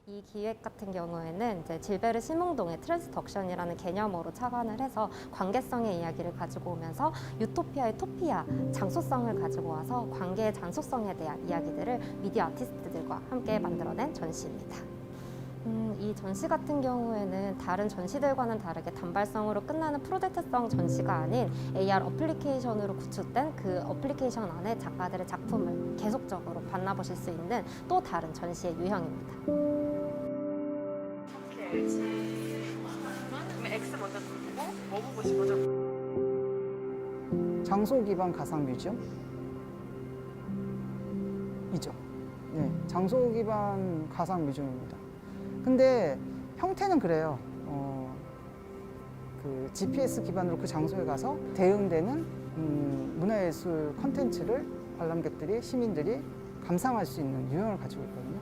이 기획 같은 경우에는 이제 질베르 시몽동의 트랜스덕션이라는 개념으로 착안을 해서 관계성의 이야기를 가지고 오면서 유토피아의 토피아, 장소성을 가지고 와서 관계의 장소성에 대한 이야기들을 미디어 아티스트들과 함께 만들어낸 전시입니다. 이 전시 같은 경우에는 다른 전시들과는 다르게 단발성으로 끝나는 프로젝트성 전시가 아닌 AR 어플리케이션으로 구축된 그 어플리케이션 안에 작가들의 작품을 계속적으로 만나보실 수 있는 또 다른 전시의 유형입니다. 그러면 X 먼저 누르고 뭐 보고 싶어져? 장소 기반 가상 뮤지엄? 이죠. 네, 장소 기반 가상 뮤지엄입니다. 근데 형태는 그래요. 그 GPS 기반으로 그 장소에 가서 대응되는 문화예술 컨텐츠를 관람객들이, 시민들이 감상할 수 있는 유형을 가지고 있거든요.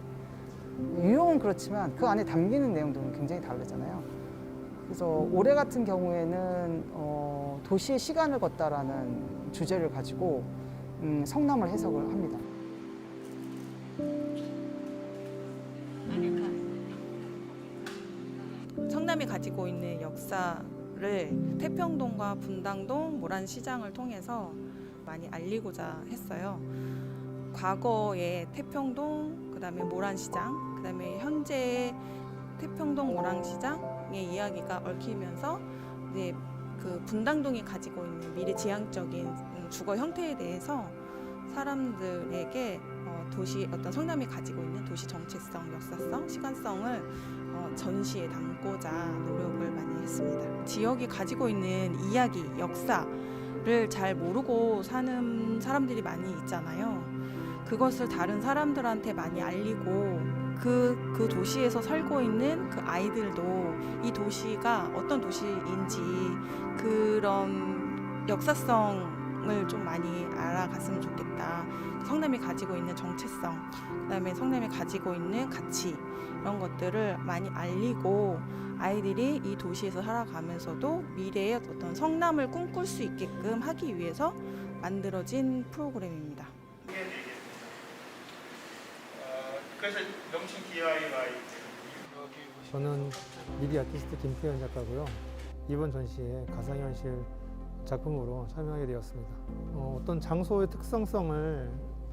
유형은 그렇지만 그 안에 담기는 내용들은 굉장히 다르잖아요. 그래서 올해 같은 경우에는 도시의 시간을 걷다라는 주제를 가지고 성남을 해석을 합니다. 성남이 가지고 있는 역사를 태평동과 분당동, 모란시장을 통해서 많이 알리고자 했어요. 과거의 태평동, 그다음에 모란시장, 그다음에 현재의 태평동, 모란시장의 이야기가 얽히면서 이제 그 분당동이 가지고 있는 미래지향적인 주거 형태에 대해서 사람들에게 도시 어떤 성남이 가지고 있는 도시 정체성, 역사성, 시간성을 전시에 담고자 노력을 많이 했습니다. 지역이 가지고 있는 이야기, 역사를 잘 모르고 사는 사람들이 많이 있잖아요. 그것을 다른 사람들한테 많이 알리고 그 도시에서 살고 있는 그 아이들도 이 도시가 어떤 도시인지 그런 역사성을 좀 많이 알아갔으면 좋겠다. 성남이 가지고 있는 정체성, 그다음에 성남이 가지고 있는 가치 이런 것들을 많이 알리고 아이들이 이 도시에서 살아가면서도 미래의 어떤 성남을 꿈꿀 수 있게끔 하기 위해서 만들어진 프로그램입니다. 그래서 명칭 DIY. 저는 미디어 아티스트 김태현 작가고요. 이번 전시에 가상현실 작품으로 참여하게 되었습니다. 어떤 장소의 특성성을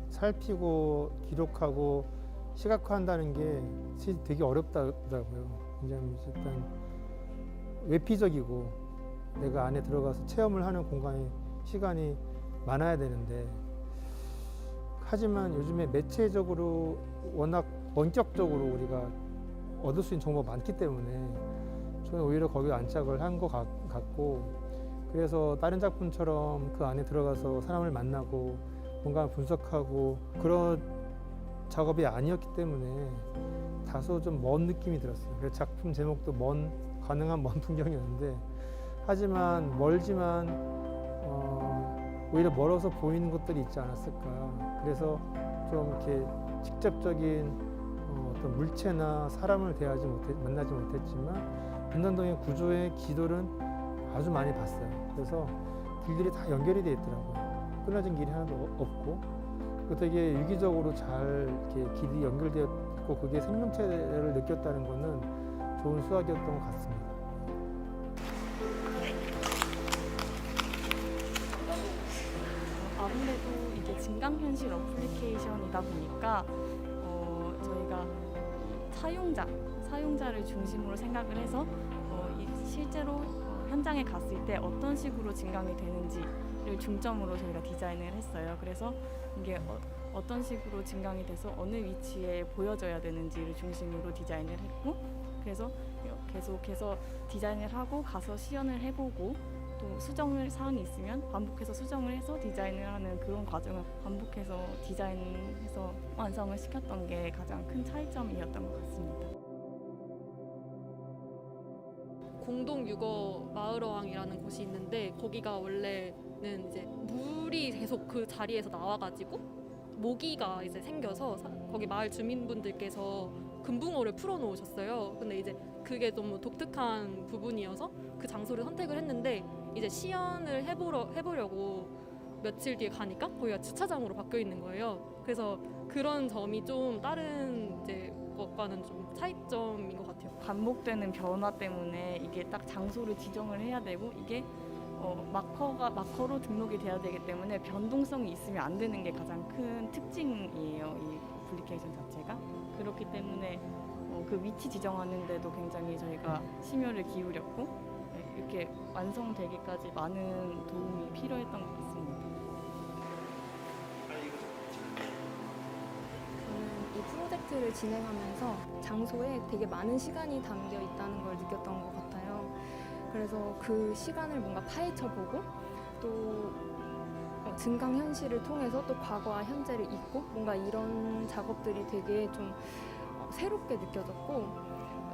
살피고 기록하고 시각화한다는 게 되게 어렵더라고요. 굉장히 일단 외피적이고 내가 안에 들어가서 체험을 하는 공간이 시간이 많아야 되는데 하지만 요즘에 매체적으로 워낙 원격적으로 우리가 얻을 수 있는 정보가 많기 때문에 저는 오히려 거기에 안착을 한 것 같고 그래서 다른 작품처럼 그 안에 들어가서 사람을 만나고 뭔가 분석하고 그런 작업이 아니었기 때문에 다소 좀 먼 느낌이 들었어요. 그래서 작품 제목도 가능한 먼 풍경이었는데 하지만 멀지만 오히려 멀어서 보이는 것들이 있지 않았을까. 그래서 좀 이렇게 직접적인 어떤 물체나 사람을 만나지 못했지만 분당동의 구조의 기도는 아주 많이 봤어요. 그래서 길들이 다 연결이 되어 있더라고요. 끊어진 길이 하나도 없고 되게 유기적으로 잘 이렇게 길이 연결되어 있고 그게 생명체를 느꼈다는 거는 좋은 수학이었던 것 같습니다. 아무래도 이게 증강현실 어플리케이션이다 보니까 저희가 사용자를 중심으로 생각을 해서 실제로 현장에 갔을 때 어떤 식으로 증강이 되는지를 중점으로 저희가 디자인을 했어요. 그래서 이게 어떤 식으로 증강이 돼서 어느 위치에 보여져야 되는지를 중심으로 디자인을 했고 그래서 계속해서 디자인을 하고 가서 시연을 해보고 또 수정을 사항이 있으면 반복해서 수정을 해서 디자인을 하는 그런 과정을 반복해서 디자인해서 완성을 시켰던 게 가장 큰 차이점이었던 것 같습니다. 공동육어 마을어항이라는 곳이 있는데 거기가 원래는 이제 물이 계속 그 자리에서 나와가지고 모기가 이제 생겨서 거기 마을 주민분들께서 금붕어를 풀어놓으셨어요. 근데 이제 그게 너무 독특한 부분이어서 그 장소를 선택을 했는데 이제 시연을 해보려고 며칠 뒤에 가니까 거기가 주차장으로 바뀌어 있는 거예요. 그래서 그런 점이 좀 다른 이제 것과는 좀 차이점인 것 같아요. 반복되는 변화 때문에 이게 딱 장소를 지정을 해야 되고 이게 마커로 등록이 돼야 되기 때문에 변동성이 있으면 안 되는 게 가장 큰 특징이에요. 이 어플리케이션 자체가. 그렇기 때문에 그 위치 지정하는데도 굉장히 저희가 심혈을 기울였고 네, 이렇게 완성되기까지 많은 도움이 필요했던 것 같습니다. 저는 이 프로젝트를 진행하면서 장소에 되게 많은 시간이 담겨 있다는 걸 느꼈던 것 같아요. 그래서 그 시간을 뭔가 파헤쳐보고 또 증강현실을 통해서 또 과거와 현재를 잇고 뭔가 이런 작업들이 되게 좀 새롭게 느껴졌고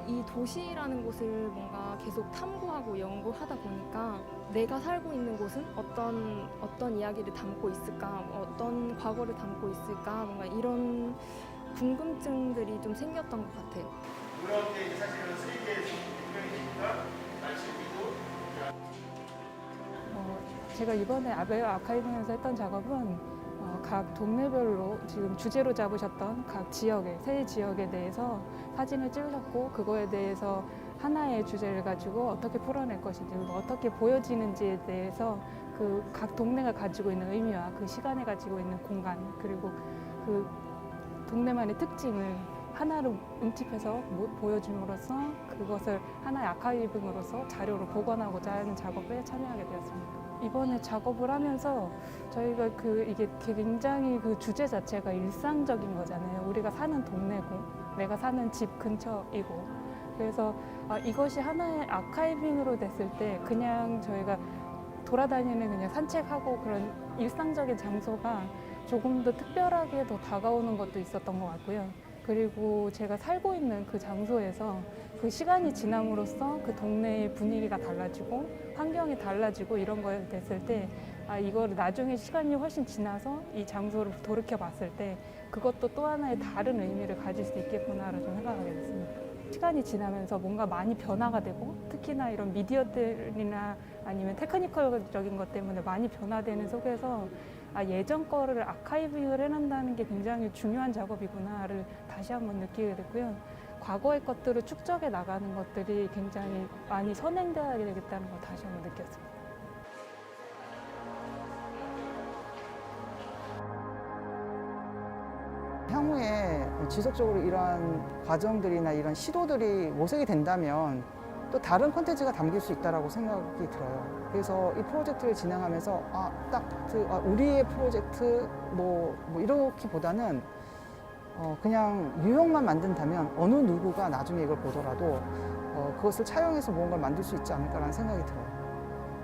이 도시라는 곳을 뭔가 계속 탐구하고 연구하다 보니까 내가 살고 있는 곳은 어떤 이야기를 담고 있을까, 어떤 과거를 담고 있을까, 뭔가 이런 궁금증들이 좀 생겼던 것 같아요. 놀라운 게 이제 사실은 3D의 조명이니까 날씨비도 제가 이번에 아카이빙에서 했던 작업은 각 동네별로 지금 주제로 잡으셨던 각 지역의 세 지역에 대해서 사진을 찍으셨고 그거에 대해서 하나의 주제를 가지고 어떻게 풀어낼 것인지 그리고 어떻게 보여지는지에 대해서 그 각 동네가 가지고 있는 의미와 그 시간에 가지고 있는 공간 그리고 그 동네만의 특징을 하나로 응집해서 보여줌으로써 그것을 하나의 아카이빙으로서 자료로 보관하고자 하는 작업에 참여하게 되었습니다. 이번에 작업을 하면서 저희가 이게 굉장히 그 주제 자체가 일상적인 거잖아요. 우리가 사는 동네고 내가 사는 집 근처이고 그래서 이것이 하나의 아카이빙으로 됐을 때 그냥 저희가 돌아다니는 그냥 산책하고 그런 일상적인 장소가 조금 더 특별하게 더 다가오는 것도 있었던 것 같고요. 그리고 제가 살고 있는 그 장소에서 그 시간이 지남으로써 그 동네의 분위기가 달라지고 환경이 달라지고 이런 거에 됐을 때 이거를 나중에 시간이 훨씬 지나서 이 장소를 돌이켜 봤을 때 그것도 또 하나의 다른 의미를 가질 수 있겠구나를 좀 생각하게 됐습니다. 시간이 지나면서 뭔가 많이 변화가 되고 특히나 이런 미디어들이나 아니면 테크니컬적인 것 때문에 많이 변화되는 속에서 예전 거를 아카이빙을 해낸다는 게 굉장히 중요한 작업이구나를 다시 한번 느끼게 됐고요. 과거의 것들을 축적해 나가는 것들이 굉장히 많이 선행되어야 되겠다는 걸 다시 한번 느꼈습니다. 향후에 지속적으로 이러한 과정들이나 이런 시도들이 모색이 된다면 또 다른 콘텐츠가 담길 수 있다고 생각이 들어요. 그래서 이 프로젝트를 진행하면서 우리의 프로젝트 뭐 이렇게보다는 그냥 유형만 만든다면 어느 누구가 나중에 이걸 보더라도 그것을 차용해서 무언가를 만들 수 있지 않을까라는 생각이 들어요.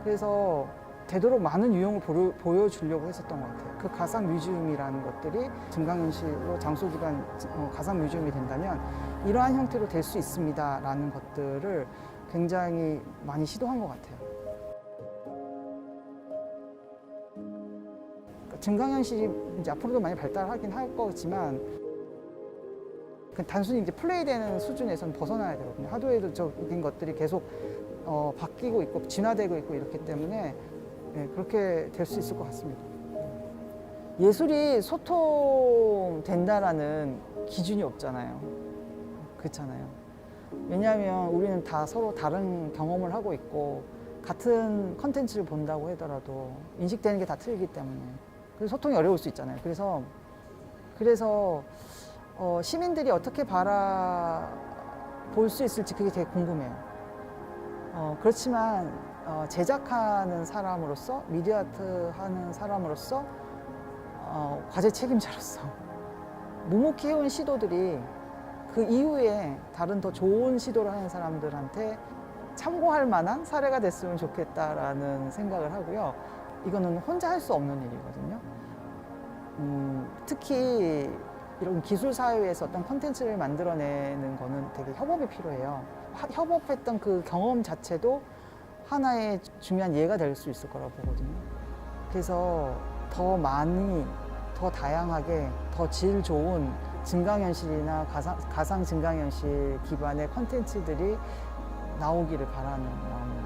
그래서 되도록 많은 유형을 보여주려고 했었던 것 같아요. 그 가상 뮤지엄이라는 것들이 증강현실로 장소기반 가상 뮤지엄이 된다면 이러한 형태로 될 수 있습니다라는 것들을 굉장히 많이 시도한 것 같아요. 그러니까 증강현실이 이제 앞으로도 많이 발달하긴 할 거지만 단순히 이제 플레이되는 수준에서는 벗어나야 되거든요. 하드웨어적인 것들이 계속 바뀌고 있고 진화되고 있고 이렇기 때문에 그렇게 될 수 있을 것 같습니다. 예술이 소통된다라는 기준이 없잖아요. 그렇잖아요. 왜냐하면 우리는 다 서로 다른 경험을 하고 있고 같은 컨텐츠를 본다고 하더라도 인식되는 게 다 틀리기 때문에 그래서 소통이 어려울 수 있잖아요. 그래서 시민들이 어떻게 바라볼 수 있을지 그게 되게 궁금해요. 그렇지만 제작하는 사람으로서 미디어 아트 하는 사람으로서 과제 책임자로서 묵묵히 해온 시도들이 그 이후에 다른 더 좋은 시도를 하는 사람들한테 참고할 만한 사례가 됐으면 좋겠다라는 생각을 하고요. 이거는 혼자 할 수 없는 일이거든요. 특히 이런 기술 사회에서 어떤 콘텐츠를 만들어내는 거는 되게 협업이 필요해요. 협업했던 그 경험 자체도 하나의 중요한 예가 될 수 있을 거라고 보거든요. 그래서 더 많이, 더 다양하게, 더 질 좋은 증강현실이나 가상 증강현실 기반의 콘텐츠들이 나오기를 바라는 마음입니다.